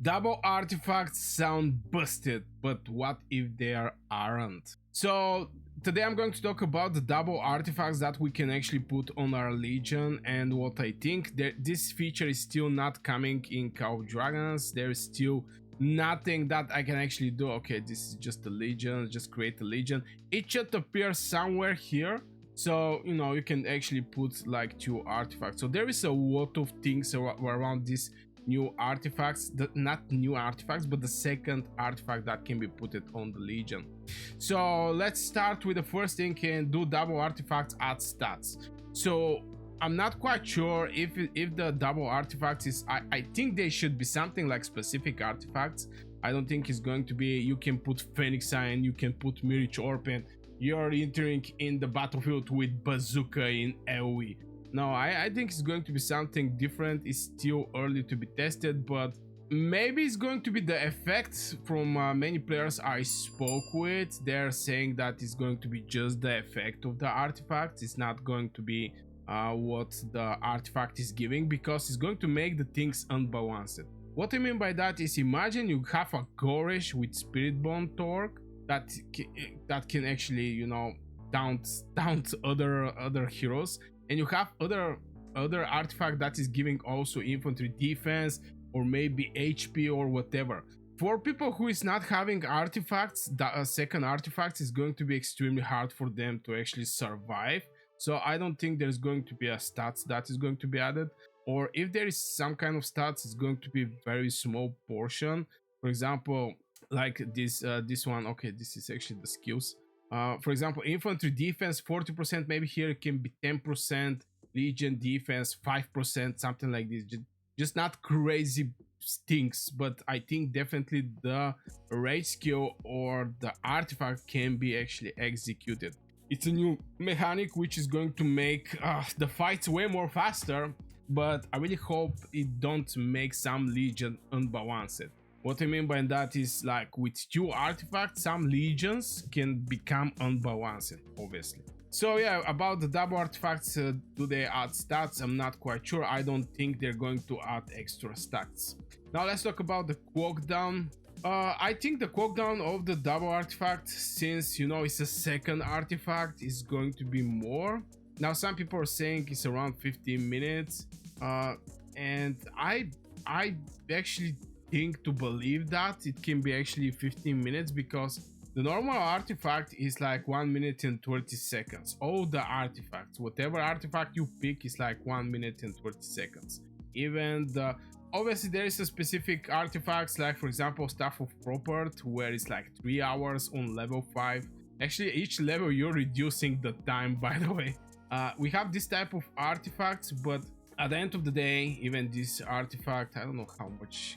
Double artifacts sound busted, but what if they aren't? So today I'm going to talk about the double artifacts that we can actually put on our Legion, and what I think. This feature is still not coming in Call of Dragons. There is still nothing that I can actually do. Okay, this is just a Legion, just create a Legion. It should appear somewhere here. So, you know, you can actually put like 2 artifacts. So there is a lot of things around this new artifacts, not new artifacts, but the second artifact that can be put it on the Legion. So let's start with the first thing. Can do double artifacts add stats. So I'm not quite sure if the double artifacts is, I think they should be something like specific artifacts. I don't think it's going to be you can put Phoenix Eye and you can put Mirage Orb and you're entering in the battlefield with bazooka in AoE. No, I think it's going to be something different. It's still early to be tested, but maybe it's going to be the effects. From many players I spoke with, they're saying that it's going to be just the effect of the artifact. It's not going to be what the artifact is giving, because it's going to make the things unbalanced. What I mean by that is, imagine you have a Goresh with Spirit Bond Torque that can actually, you know, taunt other heroes, and you have other artifact that is giving also infantry defense or maybe HP or whatever. For people who is not having artifacts, the second artifact is going to be extremely hard for them to actually survive. So I don't think there's going to be a stats that is going to be added, or if there is some kind of stats, it's going to be very small portion. For example, like this one. Okay, this is actually the skills. For example, infantry defense 40%, maybe here it can be 10%, Legion defense 5%, something like this. Just not crazy things, but I think definitely the rage skill or the artifact can be actually executed. It's a new mechanic which is going to make the fights way more faster, but I really hope it don't make some Legion unbalanced. What I mean by that is, like, with 2 artifacts, some Legions can become unbalanced, obviously. So yeah, about the double artifacts, do they add stats? I'm not quite sure. I don't think they're going to add extra stats. Now let's talk about the cooldown. I think the cooldown of the double artifact, since, you know, it's a second artifact, is going to be more. Now some people are saying it's around 15 minutes, and I actually think to believe that it can be actually 15 minutes, because the normal artifact is like 1 minute and 30 seconds. All the artifacts, whatever artifact you pick, is like 1 minute and 30 seconds. Even the, obviously there is a specific artifacts, like for example Staff of Property, where it's like 3 hours on level 5. Actually each level you're reducing the time, by the way. We have this type of artifacts, but at the end of the day, even this artifact, I don't know how much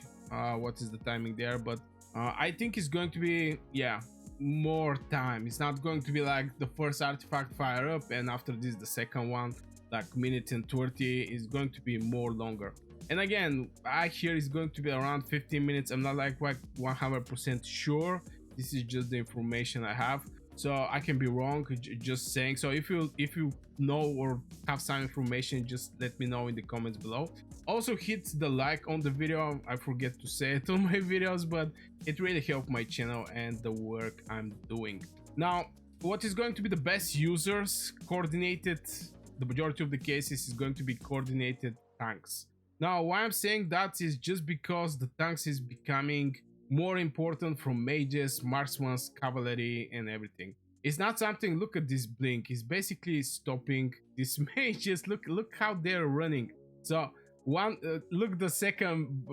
what is the timing there, but I think it's going to be, yeah, more time. It's not going to be like the first artifact fire up and after this the second one, like minute and 30. Is going to be more longer. And again, I hear it's going to be around 15 minutes. I'm not like 100% sure. This is just the information I have, so I can be wrong, just saying. So if you know or have some information, just let me know in the comments below. Also hit the like on the video. I forget to say it on my videos, but it really helps my channel and the work I'm doing. Now, what is going to be the best users? Coordinated, the majority of the cases is going to be coordinated tanks. Now why I'm saying that is just because the tanks is becoming more important from mages, marksmen, cavalry and everything. It's not something, look at this blink, it's basically stopping these mages. Look how they're running. So one look, the second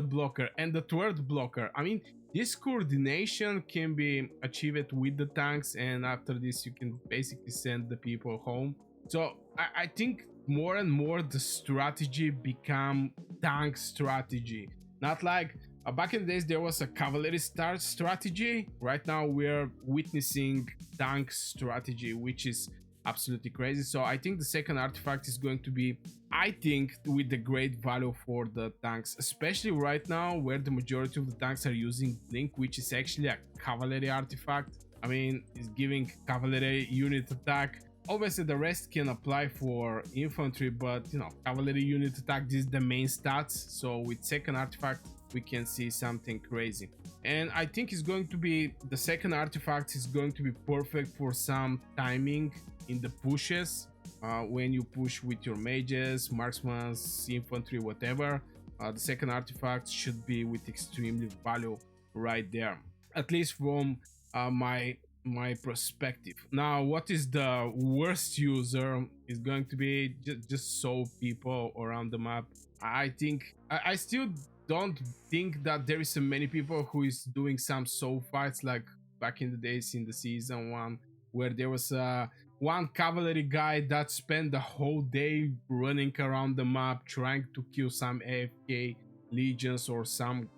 blocker and the third blocker. I mean, this coordination can be achieved with the tanks, and after this you can basically send the people home. So I think more and more the strategy become tank strategy, not like back in the days there was a cavalry start strategy. Right now we're witnessing tank strategy, which is absolutely crazy. So I think the second artifact is going to be, I think, with the great value for the tanks, especially right now where the majority of the tanks are using blink, which is actually a cavalry artifact. I mean, it's giving cavalry unit attack. Obviously the rest can apply for infantry, but you know, cavalry unit attack, this is the main stats. So with second artifact, we can see something crazy. And I think it's going to be the second artifact is going to be perfect for some timing in the pushes, when you push with your mages, marksmen, infantry, whatever. The second artifact should be with extremely value right there, at least from my perspective. Now, what is the worst user is going to be just so people around the map. I think I still don't think that there is so many people who is doing some soul fights like back in the days in the season 1, where there was one cavalry guy that spent the whole day running around the map trying to kill some AFK legions or some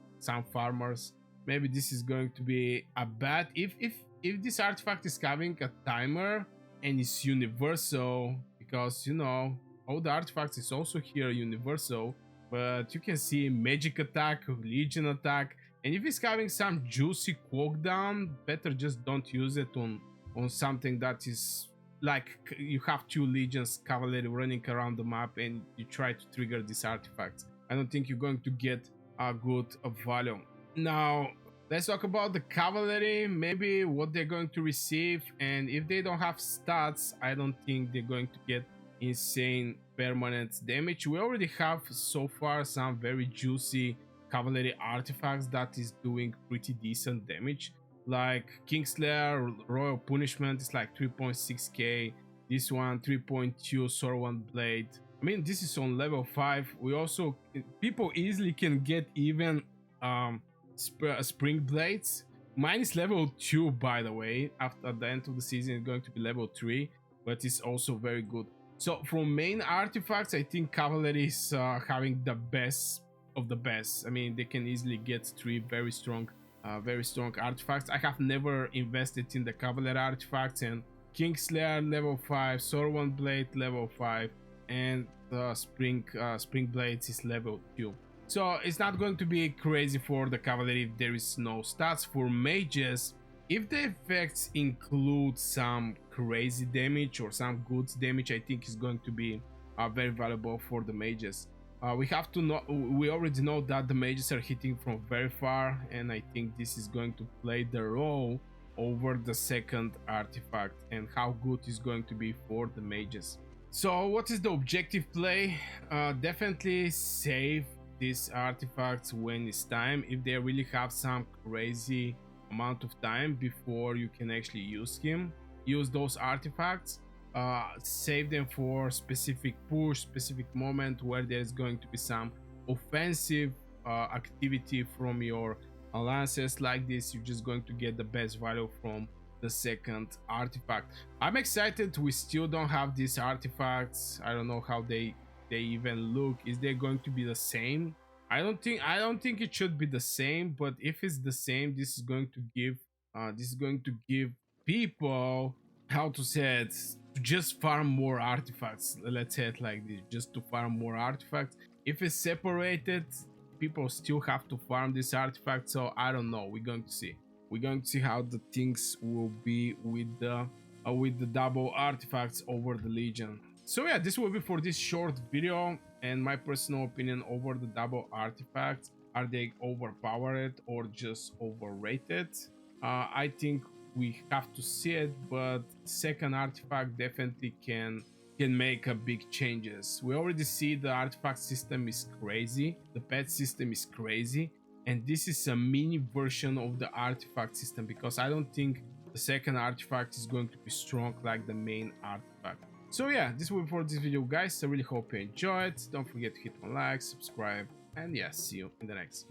farmers. Maybe this is going to be a bad if this artifact is having a timer and it's universal, because you know all the artifacts is also here universal, but you can see magic attack, legion attack, and if it's having some juicy cooldown, better just don't use it on something that is like you have 2 legions cavalry running around the map and you try to trigger this artifact. I don't think you're going to get a good value. Now let's talk about the cavalry, maybe what they're going to receive, and if they don't have stats, I don't think they're going to get insane permanent damage. We already have so far some very juicy cavalry artifacts that is doing pretty decent damage, like Kingslayer Royal Punishment is like 3.6k, this one 3.2 Sword Blade. I mean, this is on level 5. We also, people easily can get even Spring Blades. Mine is level 2, by the way. After the end of the season it's going to be level 3, but it's also very good. So from main artifacts, I think Cavalry is having the best of the best. I mean, they can easily get 3 very strong artifacts. I have never invested in the Cavalry artifacts, and Kingslayer level 5, Sword Blade level 5, and the Spring Blades is level 2. So it's not going to be crazy for the cavalry if there is no stats. For mages, if the effects include some crazy damage or some good damage, I think is going to be very valuable for the mages. We have to know, we already know that the mages are hitting from very far, and I think this is going to play the role over the second artifact and how good is going to be for the mages. So what is the objective play? Definitely save these artifacts when it's time, if they really have some crazy amount of time before you can actually use those artifacts. Save them for specific push, specific moment where there's going to be some offensive activity from your alliances. Like this, you're just going to get the best value from the second artifact. I'm excited. We still don't have these artifacts. I don't know how they even look. Is they going to be the same? I don't think it should be the same, but if it's the same, this is going to give people, how to say it, to just farm more artifacts. Let's say it like this, just to farm more artifacts. If it's separated, people still have to farm this artifact. So I don't know, we're going to see how the things will be with the double artifacts over the legion. So yeah, this will be for this short video and my personal opinion over the double artifacts. Are they overpowered or just overrated? I think we have to see it, but second artifact definitely can make a big changes. We already see the artifact system is crazy, the pet system is crazy, and this is a mini version of the artifact system, because I don't think the second artifact is going to be strong like the main artifact. So yeah, this will be for this video, guys. I really hope you enjoyed. Don't forget to hit one like, subscribe, and yeah, see you in the next video.